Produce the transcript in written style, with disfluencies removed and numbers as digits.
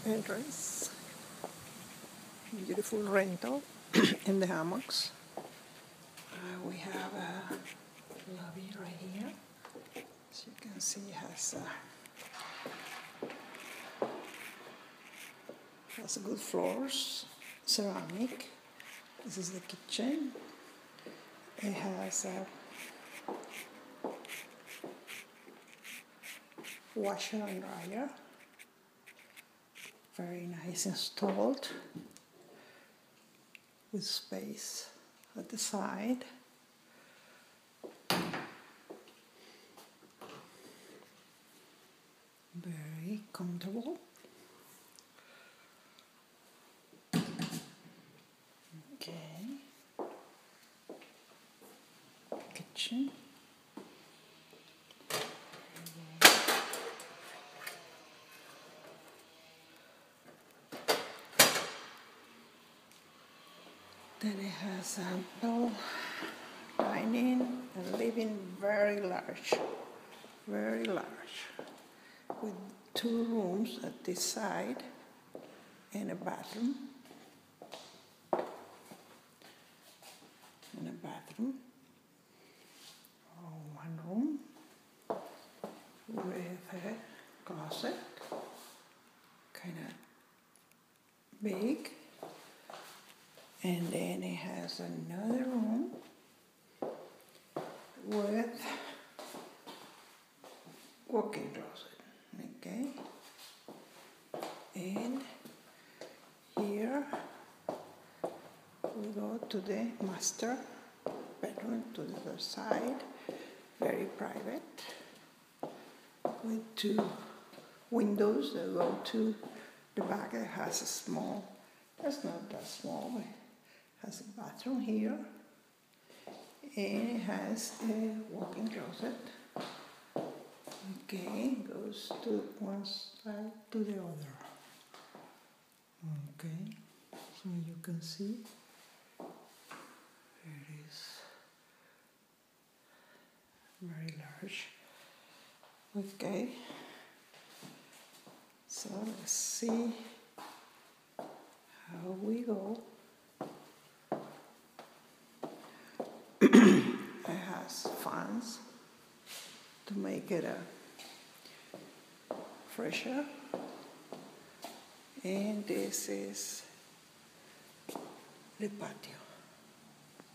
entrance. Beautiful rental in the hammocks. We have a lobby right here. As you can see, it has good floors, ceramic. This is the kitchen. It has a washer and dryer. Very nice installed, with space at the side. Very comfortable. Okay. Kitchen. Then it has ample dining and living, very large, with 2 rooms at this side and a bathroom. One room with a closet, kind of big. And then it has another room with walk-in closet, okay? And here we go to the master bedroom to the other side, very private, with 2 windows that go to the back. It has a small, that's not that small, but has a bathroom here, and it has a walk-in closet. Okay, goes to one side to the other. Okay, so you can see it is very large. Okay, so let's see how we go. It has fans to make it fresher, and this is the patio.